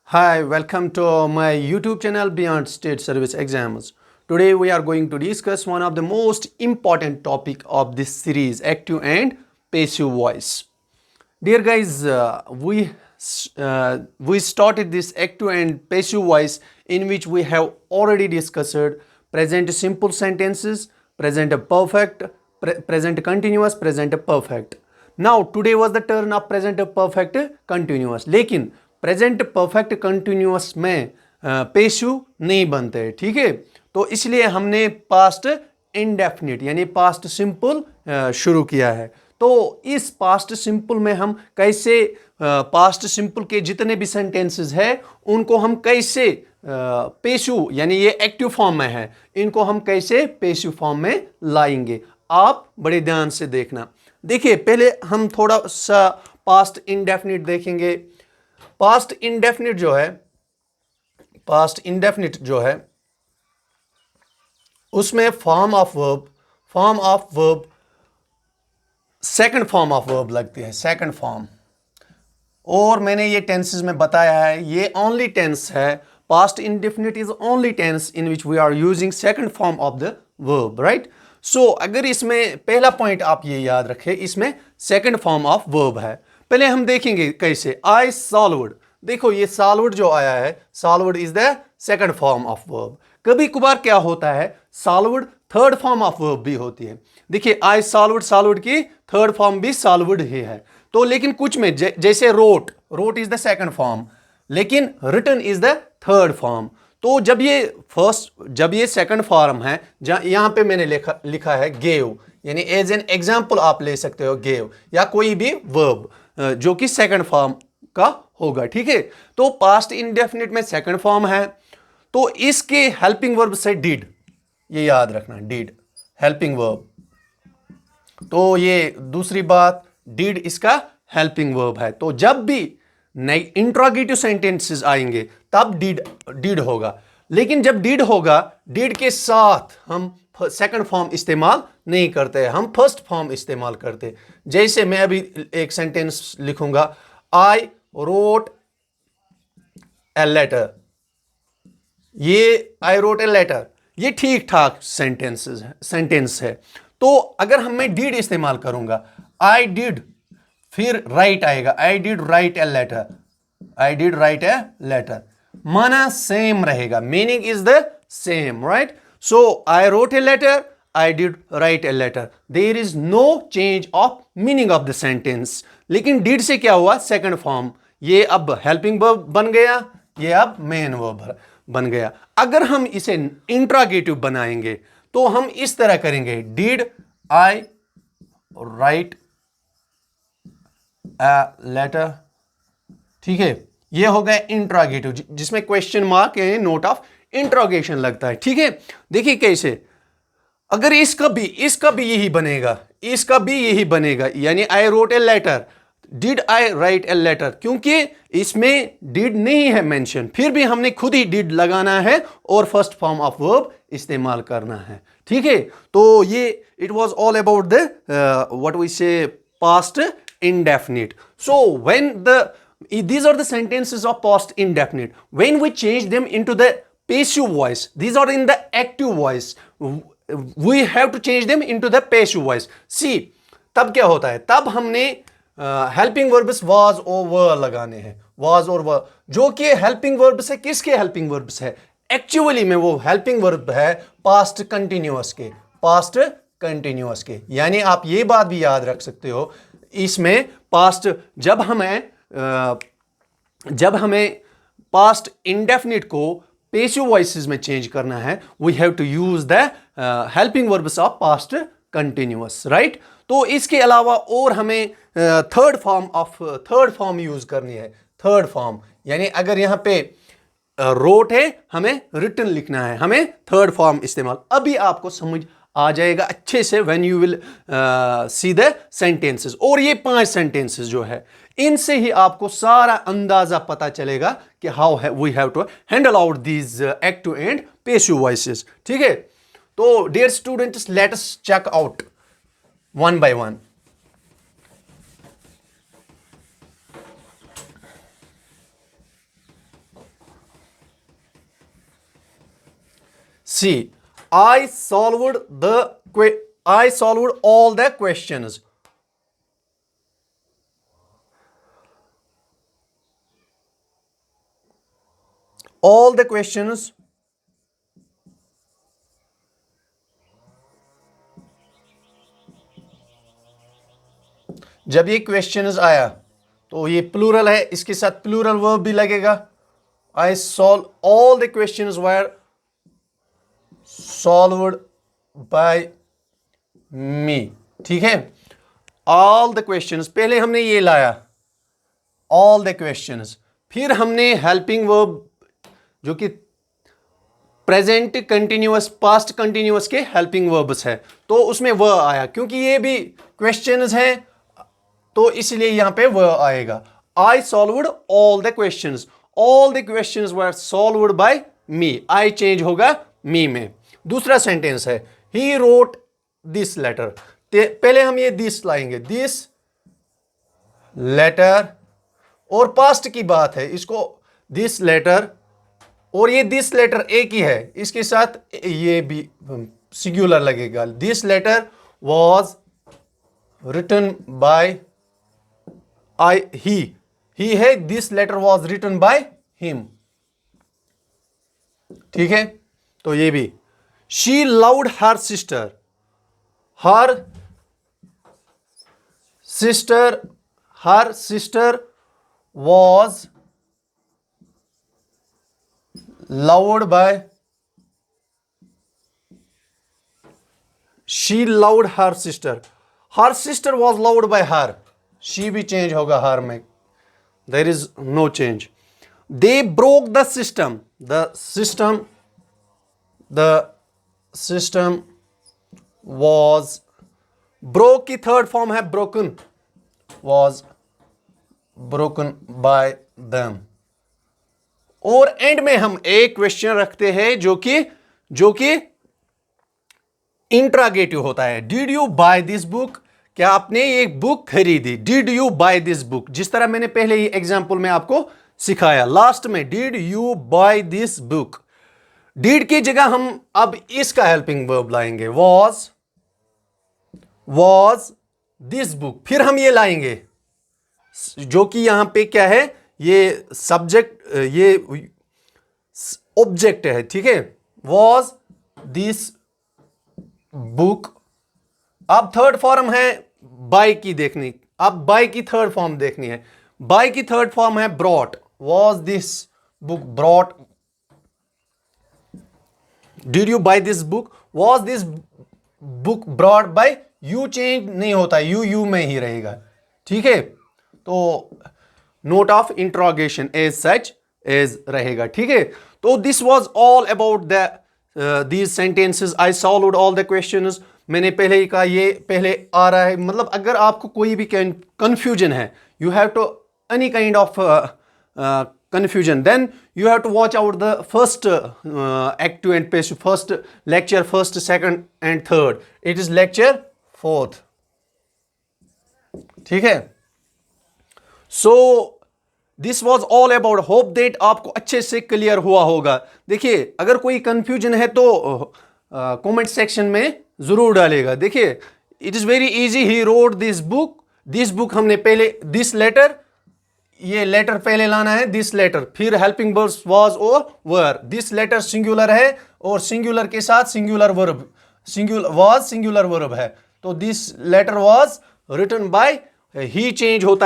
Hi, welcome to my YouTube channel Beyond State Service Exams. Today we are going to discuss one of the most important topic of this series, active and passive voice. Dear guys, we started this active and passive voice in which we have already discussed present simple sentences, present perfect, present continuous, present perfect. Now today was the turn of present perfect continuous. लेकिन present perfect continuous में पेशिव नहीं बनते, ठीक है। तो इसलिए हमने past indefinite यानी पास्ट सिंपल शुरू किया है। तो इस पास्ट सिंपल में हम कैसे पास्ट सिंपल के जितने भी सेंटेंसेस है उनको हम कैसे पेशिव यानी ये एक्टिव फॉर्म में है, इनको हम कैसे पेशिव फॉर्म में लाएंगे, आप बड़े ध्यान से देखना। देखिए पहले हम थोड़ा सा पास्ट इंडेफिनिट देखेंगे। पास्ट इंडेफिनिट जो है उसमें form of verb second form of verb लगती है, सेकंड फॉर्म। और मैंने ये टेंसेस में बताया है, ये ओनली टेंस है। Past indefinite is only tense in which we are using second form of the verb, right. So अगर इसमें पहला पॉइंट आप ये याद रखें, इसमें सेकंड फॉर्म ऑफ वर्ब है। पहले हम देखेंगे कैसे। आई सॉल्व्ड, देखो ये सॉल्व्ड जो आया है, solved is the second form of verb. कभी कभार क्या होता है, solved third form of verb भी होती है। देखिए आई सॉल्व्ड की थर्ड फॉर्म भी सॉल्व्ड ही है। तो लेकिन कुछ में जैसे wrote is the second form, लेकिन written is the third form. तो जब ये सेकंड फॉर्म है, यहां पे मैंने लिखा है गेव, यानी एज एन एग्जाम्पल आप ले सकते हो गेव या कोई भी वर्ब जो कि सेकंड फॉर्म का होगा, ठीक है। तो पास्ट इंडेफिनिट में सेकंड फॉर्म है, तो इसके हेल्पिंग वर्ब से डिड, ये याद रखना, डिड हेल्पिंग वर्ब। तो ये दूसरी बात, डिड इसका हेल्पिंग वर्ब है। तो जब भी नई इंट्रोगेटिव सेंटेंसेस आएंगे तब डिड होगा। लेकिन जब डिड होगा, डिड के साथ हम सेकंड फॉर्म इस्तेमाल नहीं करते, हम फर्स्ट फॉर्म इस्तेमाल करते। जैसे मैं अभी एक सेंटेंस लिखूंगा, आई रोट ए लेटर, ये आई रोट ए लेटर, ये ठीक ठाक सेंटेंस है। तो अगर मैं डिड इस्तेमाल करूंगा, आई डिड, फिर राइट आएगा, I did write a letter, I did write a letter, माना सेम रहेगा, meaning is the same, right. So I wrote a letter, I did write a letter, there is no change of meaning of the sentence. लेकिन did से क्या हुआ, second form, ये अब helping verb बन गया, ये अब मेन वर्ब बन गया। अगर हम इसे इंट्रोगेटिव बनाएंगे तो हम इस तरह करेंगे, did I write a letter, ठीक है। ये हो गया इंट्रोगेटिव जिसमें क्वेश्चन मार्क यानी नोट ऑफ इंट्रोगेशन लगता है, ठीक है। देखिए कैसे, अगर इसका भी यही बनेगा, इसका भी यही बनेगा, यानी I wrote a letter, did I write a letter, क्योंकि इसमें डिड नहीं है मेंशन, फिर भी हमने खुद ही डिड लगाना है और फर्स्ट फॉर्म ऑफ वर्ब इस्तेमाल करना है, ठीक है। तो ये it was all about the what we say past indefinite. So when these are the sentences of past indefinite, when we change them into the passive voice, these are in the active voice, we have to change them into the passive voice. See, तब क्या होता है, तब हमने helping verbs was और वर लगाने हैं, was और वर, जो कि हेल्पिंग वर्ब्स है। किसके हेल्पिंग वर्ब्स है, एक्चुअली में वो हेल्पिंग वर्ब है पास्ट कंटिन्यूअस के, पास्ट कंटिन्यूअस के। यानी आप ये बात भी याद रख सकते हो, इसमें पास्ट जब हमें पास्ट इंडेफिनिट को पेसिव वॉइसेस में चेंज करना है, we have to use the helping verbs of past continuous, right. तो इसके अलावा और हमें थर्ड फॉर्म यूज करनी है। थर्ड फॉर्म यानी अगर यहां पे रोट है, हमें रिटन लिखना है, हमें थर्ड फॉर्म इस्तेमाल। अभी आपको समझ आ जाएगा अच्छे से when you will see the sentences. और ये 5 सेंटेंसेस जो है, इनसे ही आपको सारा अंदाजा पता चलेगा कि how we have to handle out these active and passive voices, ठीक है। तो dear students, let us check out one by one. See I solved all the questions. All the questions जब ये क्वेश्चंस आया तो ये प्लूरल है, इसके साथ प्लूरल वर्ब भी लगेगा. I solve all the questions were solved by me. ठीक है, ऑल द क्वेश्चंस पहले हमने ये लाया, ऑल द क्वेश्चंस. फिर हमने हेल्पिंग वर्ब जो कि प्रेजेंट कंटिन्यूअस पास्ट कंटिन्यूअस के हेल्पिंग वर्ब्स है, तो उसमें वह आया. क्योंकि ये भी क्वेश्चंस है तो इसलिए यहां पे वह आएगा. I solved all the questions. All the questions were solved by me. I change होगा मी में. दूसरा सेंटेंस है ही रोट दिस लेटर. पहले हम ये दिस लाएंगे, दिस लेटर, और पास्ट की बात है, इसको दिस लेटर, और ये दिस लेटर एक ही है, इसके साथ ये भी सिंगुलर लगेगा. This letter was written by he है, this letter was written by him. ठीक है, तो ये भी. She loved her sister. Her sister was loved by, she loved her sister. Her sister was loved by her. She भी change होगा her में. There is no change. They broke the system. The system was, broke की third form है broken. Was broken by them. और and में हम एक question रखते हैं जो कि इंट्रागेटिव होता है. Did you buy this book. क्या आपने एक बुक खरीदी. Did you buy this book, जिस तरह मैंने पहले ही एग्जांपल में आपको सिखाया लास्ट में. Did you buy this book. Did की जगह हम अब इसका हेल्पिंग वर्ब लाएंगे, वॉज दिस बुक. फिर हम ये लाएंगे जो कि यहां पे क्या है, ये सब्जेक्ट, ये ऑब्जेक्ट है. ठीक है, वॉज दिस बुक. अब थर्ड फॉर्म है बाय की देखनी. अब बाय की थर्ड फॉर्म देखनी है. बाय की थर्ड फॉर्म है brought. Was this book brought. Did you buy this book. Was this book brought by. You change नहीं होता, यू में ही रहेगा. ठीक है, तो note of interrogation as such as रहेगा. ठीक है, तो this was all about these sentences. I solved all the questions. मैंने पहले ही कहा, ये पहले आ रहा है. मतलब अगर आपको कोई भी कंफ्यूजन है, you have to any kind of confusion, then you have to watch out the first act 2 and page, first lecture, first, second and third. It is lecture 4th. ठीक है, so this was all about. hope that आपको अच्छे से clear हुआ होगा. देखिए, अगर कोई कंफ्यूजन है तो कमेंट सेक्शन में जरूर डालेगा. देखिए, it is very easy. He road this book. This book हमने पहले, दिस लेटर, ये लेटर पहले लाना है, दिस लेटर, फिर हेल्पिंग वर्ब्स वाज और वर. दिस लेटर सिंगुलर है और सिंगुलर के साथ सिंगुलर वर्ब, सिंगुलर वर्ब है. तो this letter was written by, ही चेंज होता है.